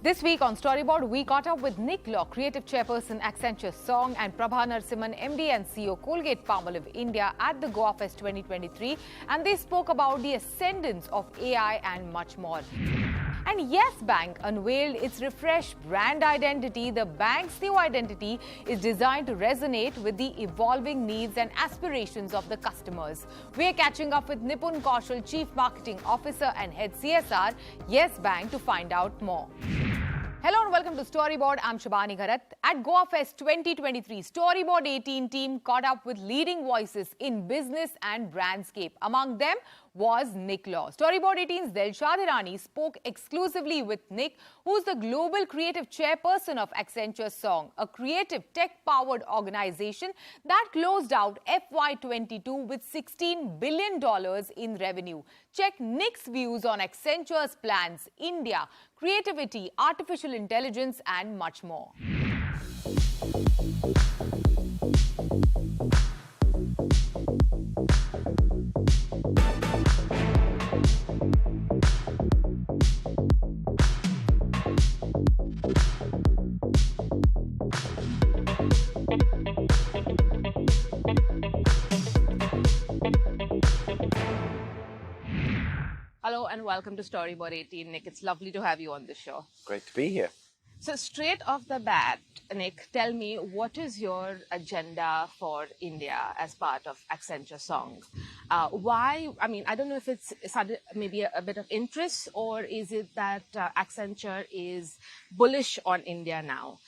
This week on Storyboard, we caught up with Nick Law, creative chairperson Accenture Song, and Prabha Narasimhan, MD and CEO Colgate-Palmolive India at the Goa Fest 2023, and they spoke about the ascendance of AI and much more. And Yes Bank unveiled its refreshed brand identity. The bank's new identity is designed to resonate with the evolving needs and aspirations of the customers. We're catching up with Nipun Kaushal, Chief Marketing Officer and Head CSR, Yes Bank, to find out more. Hello and welcome to Storyboard. I'm Shabani Gharat. At Goa Fest 2023, Storyboard 18 team caught up with leading voices in business and brandscape. Among them was Nick Law. Storyboard 18's Dilshad Irani spoke exclusively with Nick, who's the global creative chairperson of Accenture Song, a creative tech-powered organization that closed out FY22 with $16 billion in revenue. Check Nick's views on Accenture's plans, India, creativity, artificial intelligence, and much more. Hello and welcome to Storyboard 18. Nick, it's lovely to have you on the show. Great to be here. So straight off the bat, Nick, tell me, what is your agenda for India as part of Accenture Song? Why? I mean, I don't know if it's maybe a bit of interest, or is it that Accenture is bullish on India now?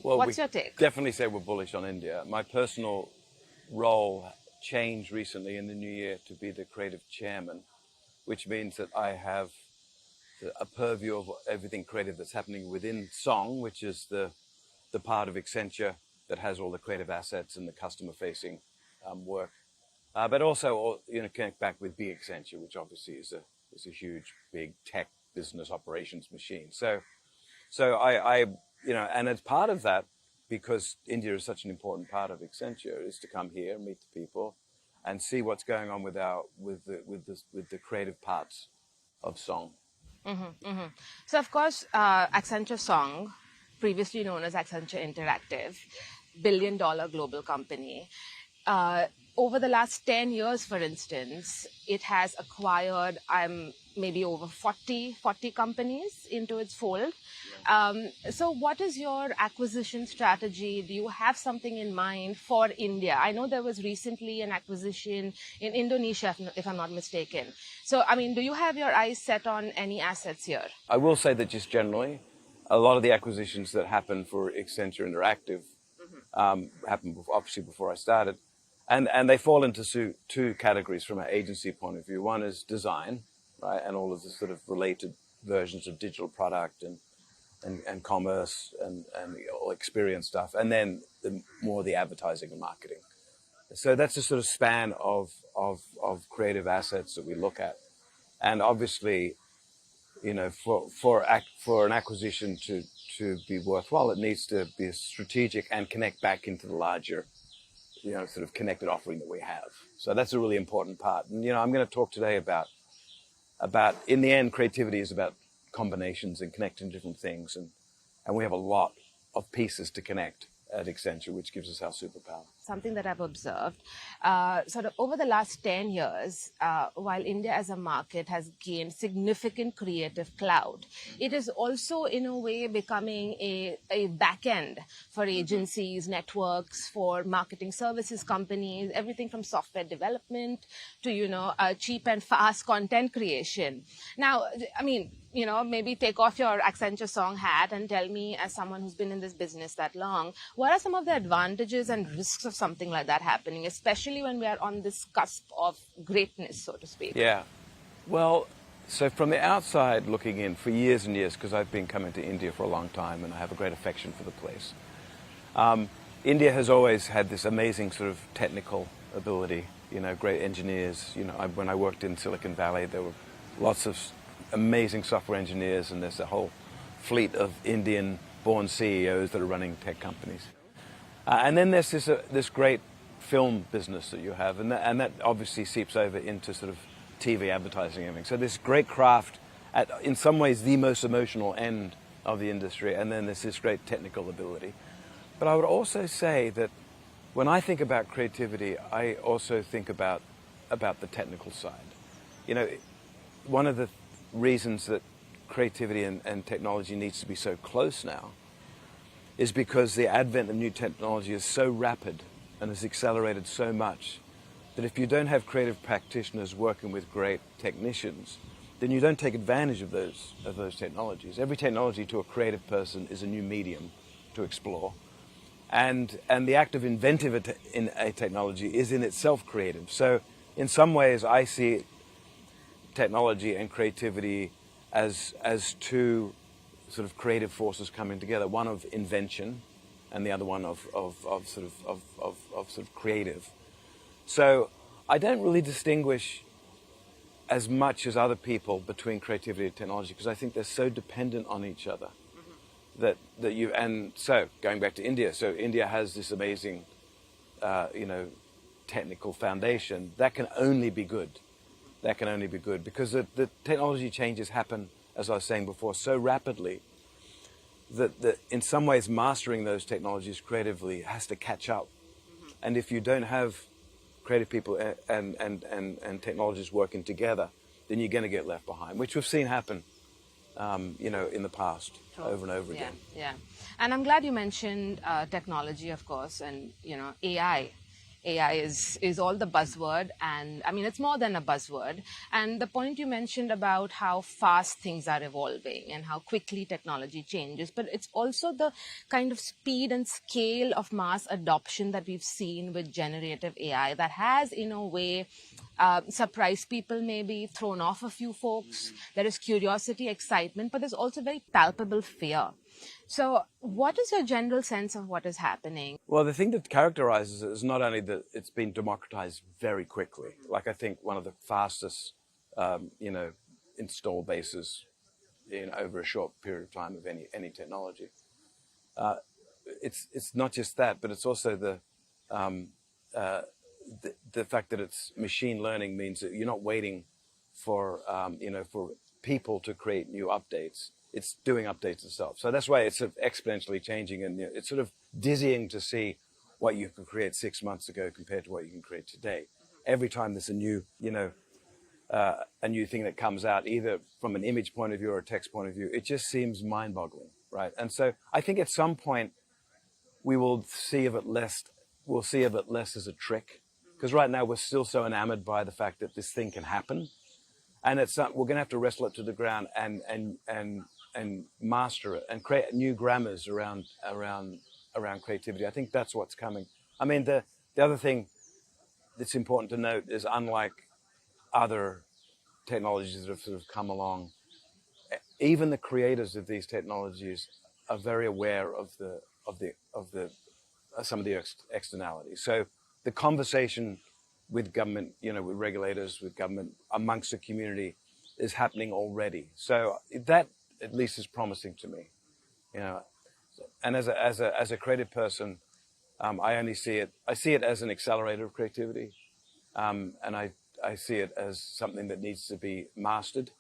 Well, what's your take? Definitely say we're bullish on India. My personal role changed recently in the new year to be the creative chairman, which means that I have a purview of everything creative that's happening within Song, which is the part of Accenture that has all the creative assets and the customer-facing work. But also, connect back with Be Accenture, which obviously is a huge, big tech business operations machine. So I and as part of that, because India is such an important part of Accenture, is to come here, meet the people, and see what's going on with the creative parts of Song. So, of course, Accenture Song, previously known as Accenture Interactive, billion-dollar global company. Over the last 10 years, for instance, it has acquired maybe over 40 companies into its fold. So what is your acquisition strategy? Do you have something in mind for India? I know there was recently an acquisition in Indonesia, if I'm not mistaken. So, I mean, do you have your eyes set on any assets here? I will say that just generally, a lot of the acquisitions that happened for Accenture Interactive happened obviously before I started. And they fall into two categories from an agency point of view. One is design, right, and all of the sort of related versions of digital product and commerce and all experience stuff, and then more the advertising and marketing. So that's the sort of span of creative assets that we look at. And obviously, for an acquisition to be worthwhile, it needs to be strategic and connect back into the larger sort of connected offering that we have. So that's a really important part. And, I'm going to talk today about in the end, creativity is about combinations and connecting different things. And we have a lot of pieces to connect at Accenture, which gives us our superpower. Something that I've observed, sort of over the last 10 years, while India as a market has gained significant creative clout, it is also in a way becoming a back end for agencies, networks, for marketing services companies, everything from software development to, cheap and fast content creation. Now, I mean, maybe take off your Accenture Song hat and tell me, as someone who's been in this business that long, what are some of the advantages and risks of something like that happening, especially when we are on this cusp of greatness, so to speak? Yeah. Well, so from the outside looking in, for years and years, because I've been coming to India for a long time and I have a great affection for the place, India has always had this amazing sort of technical ability, great engineers. When I worked in Silicon Valley, there were lots of amazing software engineers, and there's a whole fleet of Indian-born CEOs that are running tech companies. And then there's this great film business that you have, and that obviously seeps over into sort of TV advertising and everything. So this great craft, in some ways the most emotional end of the industry, and then there's this great technical ability. But I would also say that when I think about creativity, I also think about the technical side. You know, one of the reasons that creativity and technology needs to be so close now is because the advent of new technology is so rapid and has accelerated so much that if you don't have creative practitioners working with great technicians, then you don't take advantage of those technologies. Every technology to a creative person is a new medium to explore. And the act of inventive in a technology is in itself creative. So in some ways, I see technology and creativity as two sort of creative forces coming together. One of invention, and the other one of sort of creative. So I don't really distinguish as much as other people between creativity and technology because I think they're so dependent on each other. That you, and so going back to India, so India has this amazing, technical foundation that can only be good. That can only be good because the technology changes happen, as I was saying before, so rapidly that in some ways mastering those technologies creatively has to catch up. And if you don't have creative people and technologists working together, then you're going to get left behind, which we've seen happen. In the past, over and over again. Yeah. And I'm glad you mentioned technology, of course, and, AI. AI is all the buzzword, and I mean, it's more than a buzzword. And the point you mentioned about how fast things are evolving and how quickly technology changes, but it's also the kind of speed and scale of mass adoption that we've seen with generative AI that has, in a way, surprised people, maybe thrown off a few folks. There is curiosity, excitement, but there's also very palpable fear. So what is your general sense of what is happening? Well, the thing that characterizes it is not only that it's been democratized very quickly, like I think one of the fastest, install bases in over a short period of time of any technology. It's not just that, but it's also the fact that it's machine learning means that you're not waiting for people to create new updates. It's doing updates itself. So that's why it's sort of exponentially changing, and it's sort of dizzying to see what you could create 6 months ago compared to what you can create today. Every time there's a new, a new thing that comes out, either from an image point of view or a text point of view, it just seems mind-boggling, right? And so I think at some point we will see of it less. We'll see of it less as a trick, because right now we're still so enamored by the fact that this thing can happen, and it's not, we're going to have to wrestle it to the ground and master it and create new grammars around creativity. I think that's what's coming. I mean, the other thing that's important to note is, unlike other technologies that have sort of come along, even the creators of these technologies are very aware of some of the externalities. So the conversation with government, with regulators, with government, amongst the community is happening already. So that at least is promising to me, And as a creative person, I see it as an accelerator of creativity, and I see it as something that needs to be mastered.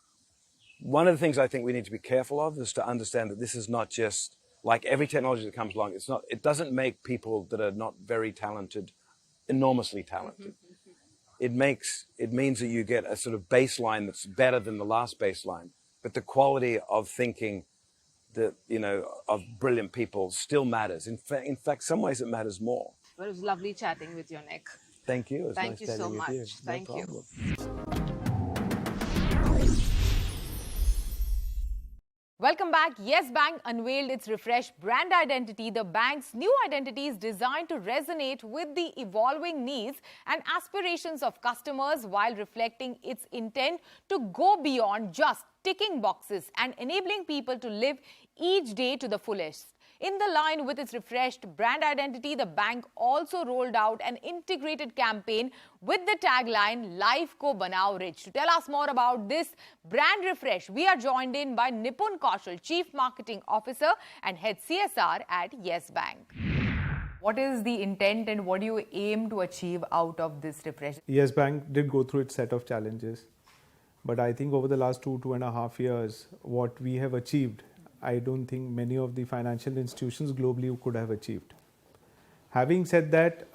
One of the things I think we need to be careful of is to understand that this is not just like every technology that comes along. It doesn't make people that are not very talented enormously talented. It means that you get a sort of baseline that's better than the last baseline. But the quality of thinking that, of brilliant people still matters. In fact, some ways it matters more. Well, it was lovely chatting with you, Nick. Thank you. It was Thank nice you so chatting much. with you. Thank No you. problem. Welcome back. Yes Bank unveiled its refreshed brand identity. The bank's new identity is designed to resonate with the evolving needs and aspirations of customers while reflecting its intent to go beyond just ticking boxes and enabling people to live each day to the fullest. In the line with its refreshed brand identity, the bank also rolled out an integrated campaign with the tagline, Life Ko Banao Rich. To tell us more about this brand refresh, we are joined in by Nipun Kaushal, Chief Marketing Officer and Head CSR at Yes Bank. What is the intent and what do you aim to achieve out of this refresh? Yes Bank did go through its set of challenges. But I think over the last 2.5 years, what we have achieved I don't think many of the financial institutions globally could have achieved. Having said that,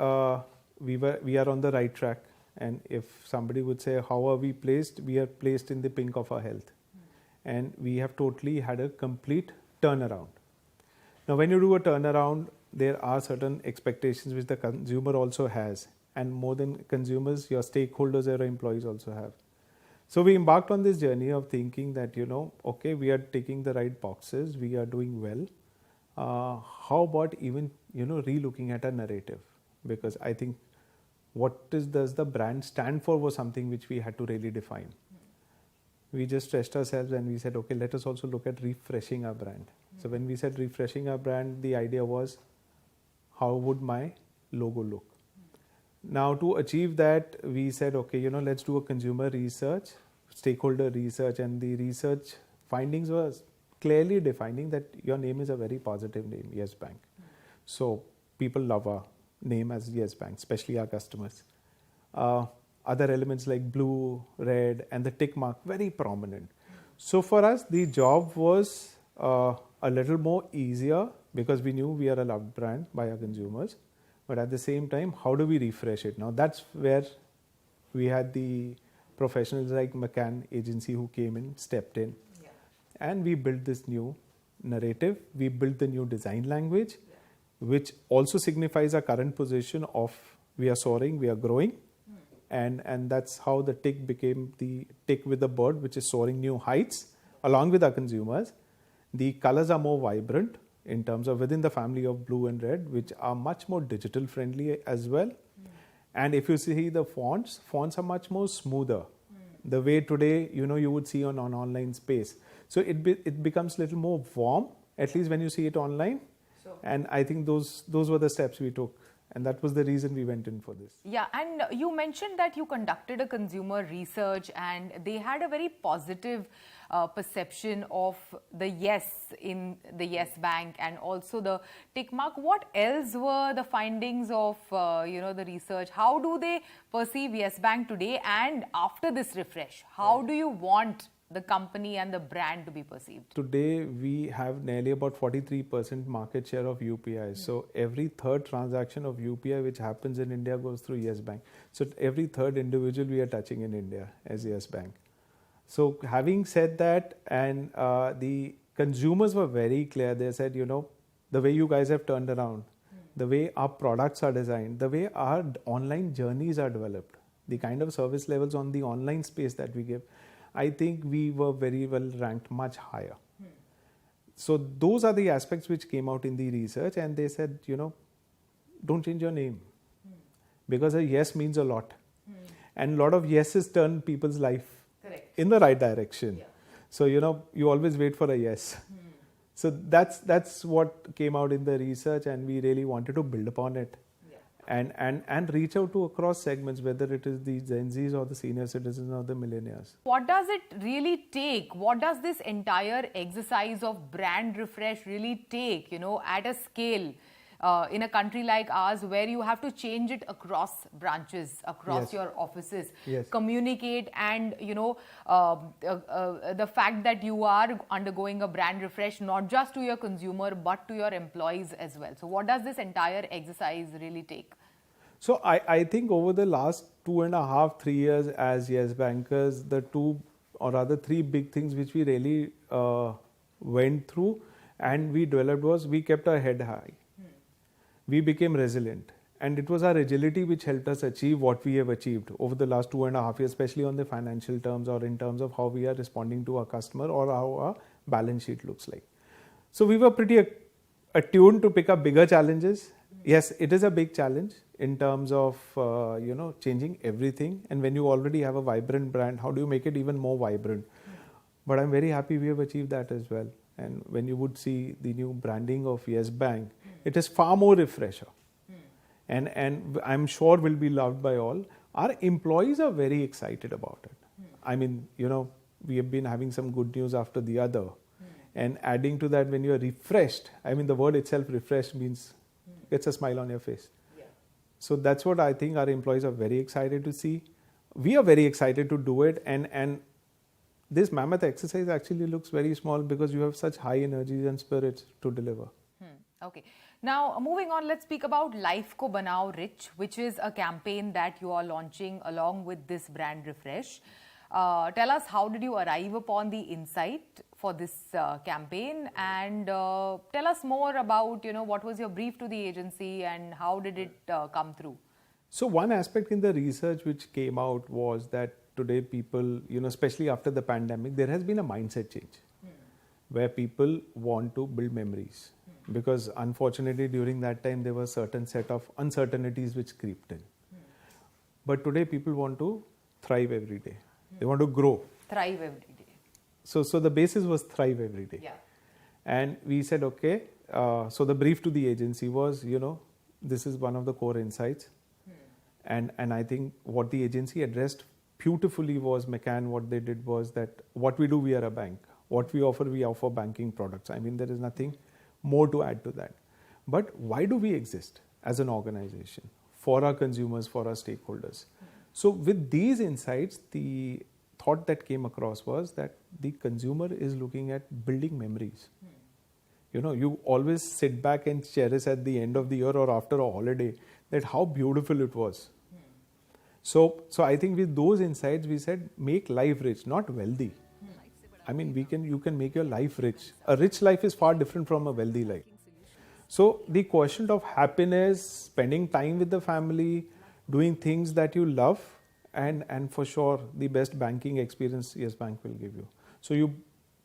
we are on the right track. And if somebody would say, how are we placed? We are placed in the pink of our health. And we have totally had a complete turnaround. Now, when you do a turnaround, there are certain expectations which the consumer also has. And more than consumers, your stakeholders or employees also have. So we embarked on this journey of thinking that, okay, we are taking the right boxes, we are doing well. How about even, re-looking at a narrative? Because I think does the brand stand for was something which we had to really define. We just stretched ourselves and we said, okay, let us also look at refreshing our brand. So when we said refreshing our brand, the idea was, how would my logo look? Now to achieve that, we said, okay, let's do a consumer research, stakeholder research, and the research findings was clearly defining that your name is a very positive name, Yes Bank. So people love our name as Yes Bank, especially our customers. Other elements like blue, red, and the tick mark, very prominent. So for us, the job was a little more easier because we knew we are a loved brand by our consumers. But at the same time, how do we refresh it? Now that's where we had the professionals like McCann Agency who came in, stepped in, and we built this new narrative. We built the new design language, which also signifies our current position of we are soaring, we are growing. And that's how the tick became the tick with the bird, which is soaring new heights along with our consumers. The colors are more vibrant in terms of within the family of blue and red, which are much more digital friendly as well. And if you see the fonts are much more smoother. The way today, you would see on online space. So it becomes a little more warm, at least when you see it online. And I think those were the steps we took. And that was the reason we went in for this. Yeah, and you mentioned that you conducted a consumer research and they had a very positive perception of the yes in the Yes Bank and also the tick mark. What else were the findings of the research? How do they perceive Yes Bank today and after this refresh? How do you want the company and the brand to be perceived? Today, we have nearly about 43% market share of UPI. So every third transaction of UPI which happens in India goes through Yes Bank. So every third individual we are touching in India as Yes Bank. So having said that, and the consumers were very clear. They said, the way you guys have turned around, the way our products are designed, the way our online journeys are developed, the kind of service levels on the online space that we give, I think we were very well ranked much higher. So those are the aspects which came out in the research, and they said, don't change your name because a yes means a lot. And a lot of yeses turn people's life in the right direction. So, you always wait for a yes. So that's what came out in the research, and we really wanted to build upon it. And reach out to across segments, whether it is the Gen Zs or the senior citizens or the millennials. What does it really take? What does this entire exercise of brand refresh really take, at a scale in a country like ours where you have to change it across branches, across your offices, communicate and, the fact that you are undergoing a brand refresh, not just to your consumer, but to your employees as well. So what does this entire exercise really take? So I think over the last 2.5, 3 years as Yes Bankers, the three big things which we really went through and we developed was we kept our head high. We became resilient. And it was our agility which helped us achieve what we have achieved over the last 2.5 years, especially on the financial terms or in terms of how we are responding to our customer or how our balance sheet looks like. So we were pretty attuned to pick up bigger challenges. Yes, it is a big challenge in terms of, changing everything. And when you already have a vibrant brand, how do you make it even more vibrant? But I'm very happy we have achieved that as well. And when you would see the new branding of Yes Bank, it is far more refresher. And I'm sure will be loved by all. Our employees are very excited about it. I mean, we have been having some good news after the other. And adding to that, when you are refreshed, I mean, the word itself, refreshed, means gets a smile on your face. So that's what I think our employees are very excited to see. We are very excited to do it. And this mammoth exercise actually looks very small because you have such high energies and spirits to deliver. Okay. Now, moving on, let's speak about Life Ko Banao Rich, which is a campaign that you are launching along with this brand refresh. Tell us, how did you arrive upon the insight for this campaign, and tell us more about, what was your brief to the agency and how did it come through? So one aspect in the research which came out was that today people, especially after the pandemic, there has been a mindset change where people want to build memories. Because unfortunately during that time there was a certain set of uncertainties which creeped in. But today people want to thrive every day. They want to grow. Thrive every day. So the basis was thrive every day. Yeah. And we said, okay, so the brief to the agency was, this is one of the core insights. And I think what the agency addressed beautifully was McCann. What they did was that what we do, we are a bank. What we offer banking products. I mean, there is nothing more to add to that. But why do we exist as an organization? For our consumers, for our stakeholders. So with these insights, the thought that came across was that the consumer is looking at building memories. You always sit back and cherish at the end of the year or after a holiday that how beautiful it was. So I think with those insights, we said, make life rich, not wealthy. I mean, you can make your life rich. A rich life is far different from a wealthy life. So the quotient of happiness, spending time with the family, doing things that you love, and for sure the best banking experience Yes Bank will give you. So you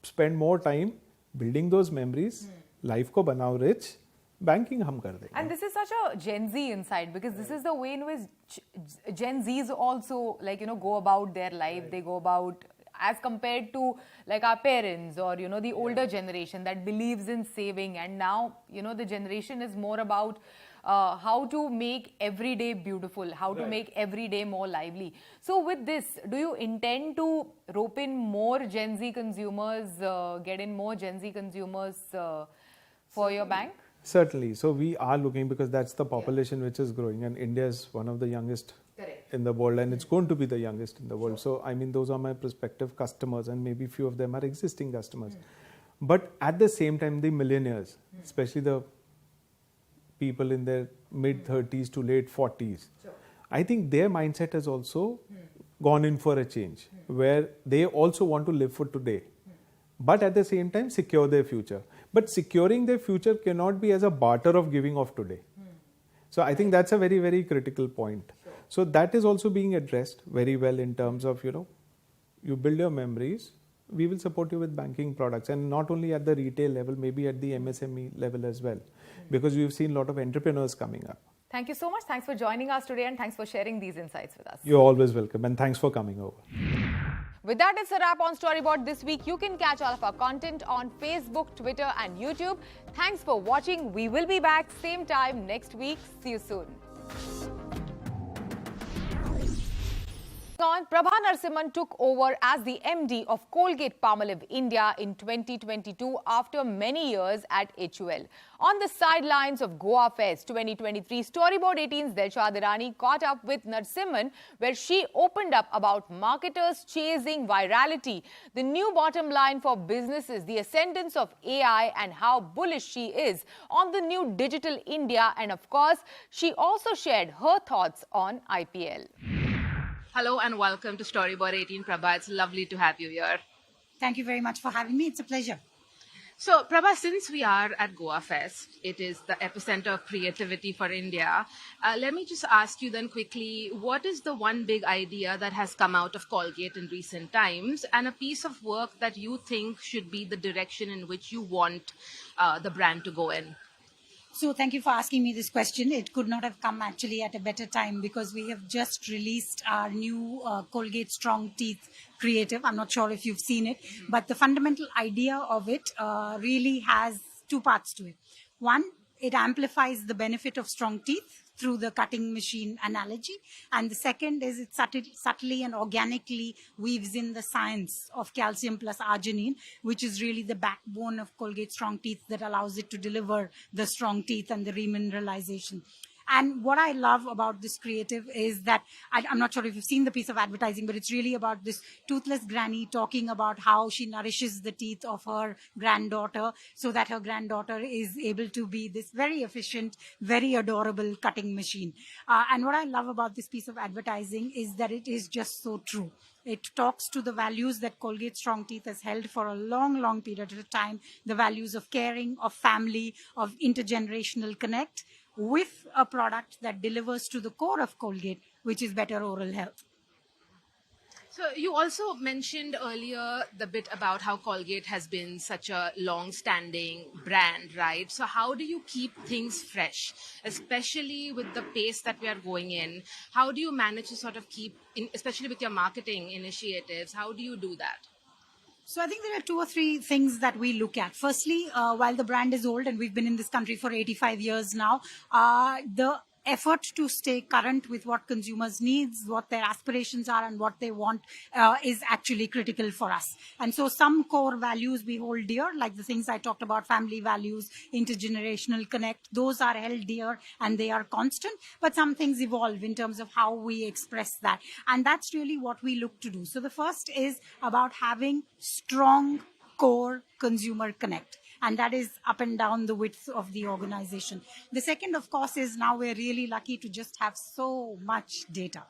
spend more time building those memories, life ko banao rich, banking hum kar denge. And this is such a Gen Z insight, because this is the way in which Gen Zs also go about their life. They go about, as compared to like our parents or the older generation that believes in saving, and now the generation is more about how to make every day beautiful, how to make every day more lively. So with this, do you intend to rope in more Gen Z consumers, get in more Gen Z consumers for your bank? Certainly. So we are looking, because that's the population which is growing, and India is one of the youngest in the world, and it's going to be the youngest in the world. So I mean, those are my prospective customers, and maybe few of them are existing customers. But at the same time, the millennials, especially the people in their mid 30s to late 40s, I think their mindset has also gone in for a change, where they also want to live for today, but at the same time secure their future. But securing their future cannot be as a barter of giving of today. So I think that's a very, very critical point. So that is also being addressed very well in terms of, you build your memories, we will support you with banking products, and not only at the retail level, maybe at the MSME level as well, because we've seen a lot of entrepreneurs coming up. Thank you so much. Thanks for joining us today, and thanks for sharing these insights with us. You're always welcome, and thanks for coming over. With that, it's a wrap on Storyboard this week. You can catch all of our content on Facebook, Twitter and YouTube. Thanks for watching. We will be back same time next week. See you soon. On, Prabha Narasimhan took over as the MD of Colgate-Palmolive India in 2022 after many years at HUL. On the sidelines of Goa Fest 2023, Storyboard 18's Dilshad Irani caught up with Narasimhan, where she opened up about marketers chasing virality, the new bottom line for businesses, the ascendance of AI, and how bullish she is on the new digital India. And of course, she also shared her thoughts on IPL. Hello and welcome to Storyboard 18, Prabha. It's lovely to have you here. Thank you very much for having me. It's a pleasure. So, Prabha, since we are at Goa Fest, it is the epicenter of creativity for India. Let me just ask you then quickly, what is the one big idea that has come out of Colgate in recent times, and a piece of work that you think should be the direction in which you want the brand to go in? So thank you for asking me this question. It could not have come actually at a better time, because we have just released our new Colgate Strong Teeth creative. I'm not sure if you've seen it, but the fundamental idea of it really has two parts to it. One, it amplifies the benefit of strong teeth through the cutting machine analogy. And the second is it subtly and organically weaves in the science of calcium plus arginine, which is really the backbone of Colgate Strong Teeth that allows it to deliver the strong teeth and the remineralization. And what I love about this creative is that, I'm not sure if you've seen the piece of advertising, but it's really about this toothless granny talking about how she nourishes the teeth of her granddaughter so that her granddaughter is able to be this very efficient, very adorable cutting machine. And what I love about this piece of advertising is that it is just so true. It talks to the values that Colgate Strong Teeth has held for a long, long period of time, the values of caring, of family, of intergenerational connect, with a product that delivers to the core of Colgate, which is better oral health. So you also mentioned earlier the bit about how Colgate has been such a long-standing brand, right? So how do you keep things fresh, especially with the pace that we are going in? How do you manage to sort of keep, especially with your marketing initiatives, how do you do that? So I think there are 2 or 3 things that we look at. Firstly, while the brand is old and we've been in this country for 85 years now, the effort to stay current with what consumers needs, what their aspirations are and what they want is actually critical for us. And so some core values we hold dear, like the things I talked about, family values, intergenerational connect, those are held dear and they are constant, but some things evolve in terms of how we express that. And that's really what we look to do. So the first is about having strong core consumer connect. And that is up and down the width of the organization. The second, of course, is now we're really lucky to just have so much data.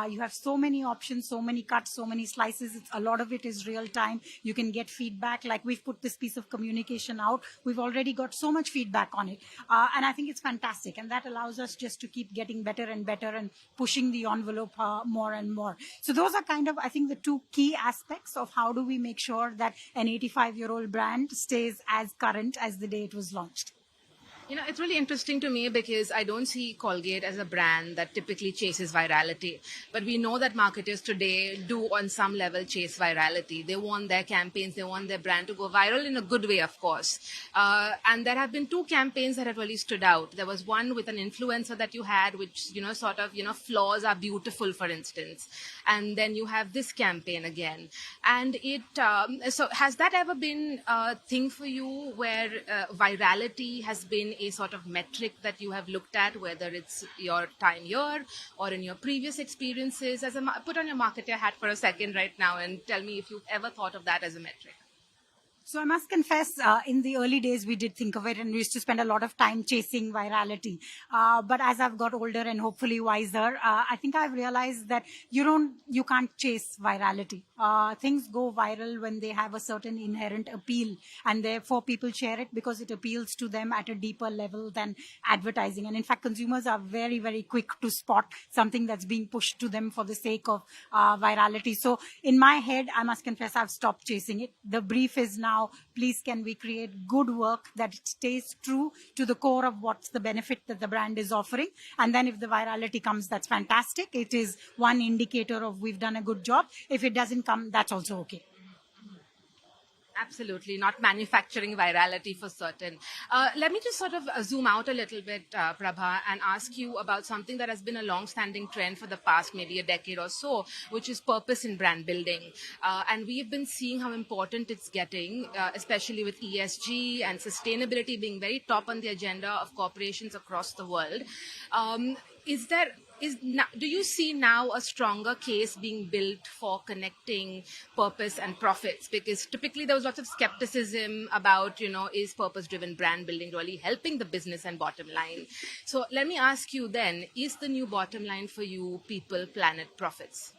You have so many options, so many cuts, so many slices. A lot of it is real time. You can get feedback. Like we've put this piece of communication out. We've already got so much feedback on it. And I think it's fantastic. And that allows us just to keep getting better and better and pushing the envelope more and more. So those are kind of, I think, the 2 key aspects of how do we make sure that an 85-year-old brand stays as current as the day it was launched. You know, it's really interesting to me because I don't see Colgate as a brand that typically chases virality. But we know that marketers today do on some level chase virality. They want their campaigns, they want their brand to go viral in a good way, of course. And there have been 2 campaigns that have really stood out. There was one with an influencer that you had, which, flaws are beautiful, for instance. And then you have this campaign again. And so has that ever been a thing for you where virality has been a sort of metric that you have looked at, whether it's your time here or in your previous experiences? Put on your marketer hat for a second right now and tell me if you've ever thought of that as a metric. So I must confess, in the early days, we did think of it and we used to spend a lot of time chasing virality. But as I've got older and hopefully wiser, I think I've realized that you can't chase virality. Things go viral when they have a certain inherent appeal, and therefore people share it because it appeals to them at a deeper level than advertising. And in fact, consumers are very, very quick to spot something that's being pushed to them for the sake of virality. So in my head, I must confess, I've stopped chasing it. The brief is now, please, can we create good work that stays true to the core of what's the benefit that the brand is offering? And then if the virality comes, that's fantastic. It is one indicator of we've done a good job. If it doesn't come, that's also okay. Absolutely, not manufacturing virality for certain. Let me just sort of zoom out a little bit, Prabha, and ask you about something that has been a long-standing trend for the past maybe a decade or so, which is purpose in brand building. And we've been seeing how important it's getting, especially with ESG and sustainability being very top on the agenda of corporations across the world. Do you see now a stronger case being built for connecting purpose and profits? Because typically there was lots of skepticism about, is purpose-driven brand building really helping the business and bottom line? So let me ask you then, is the new bottom line for you people, planet, profits?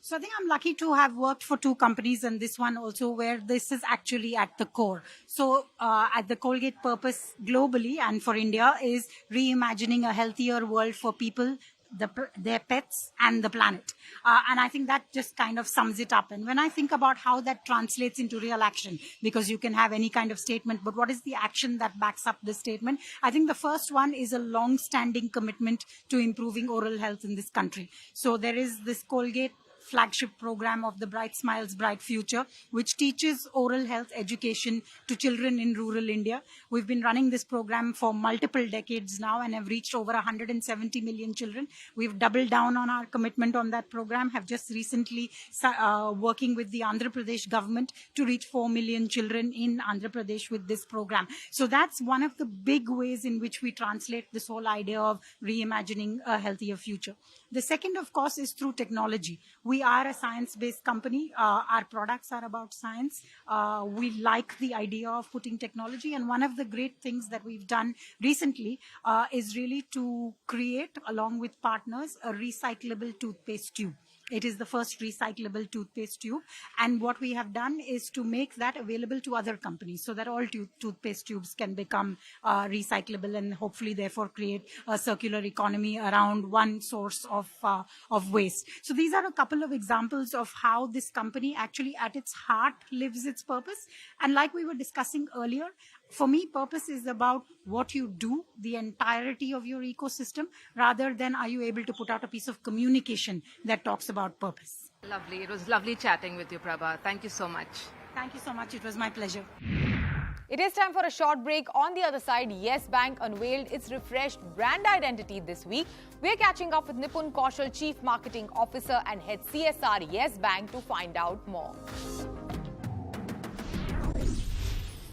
So I think I'm lucky to have worked for 2 companies and this one also where this is actually at the core. So at the Colgate purpose globally and for India is reimagining a healthier world for people, their pets and the planet. And I think that just kind of sums it up. And when I think about how that translates into real action, because you can have any kind of statement, but what is the action that backs up the statement? I think the first one is a long-standing commitment to improving oral health in this country. So there is this Colgate flagship program of the Bright Smiles, Bright Future, which teaches oral health education to children in rural India. We've been running this program for multiple decades now and have reached over 170 million children. We've doubled down on our commitment on that program, have just recently working with the Andhra Pradesh government to reach 4 million children in Andhra Pradesh with this program. So that's one of the big ways in which we translate this whole idea of reimagining a healthier future. The second, of course, is through technology. We are a science-based company. Our products are about science. We like the idea of putting technology. And one of the great things that we've done recently is really to create, along with partners, a recyclable toothpaste tube. It is the first recyclable toothpaste tube. And what we have done is to make that available to other companies so that all toothpaste tubes can become recyclable and hopefully therefore create a circular economy around one source of waste. So these are a couple of examples of how this company actually at its heart lives its purpose. And like we were discussing earlier, for me, purpose is about what you do, the entirety of your ecosystem, rather than are you able to put out a piece of communication that talks about purpose. Lovely. It was lovely chatting with you, Prabha. Thank you so much. Thank you so much. It was my pleasure. It is time for a short break. On the other side, Yes Bank unveiled its refreshed brand identity this week. We're catching up with Nipun Kaushal, Chief Marketing Officer and Head CSR Yes Bank, to find out more.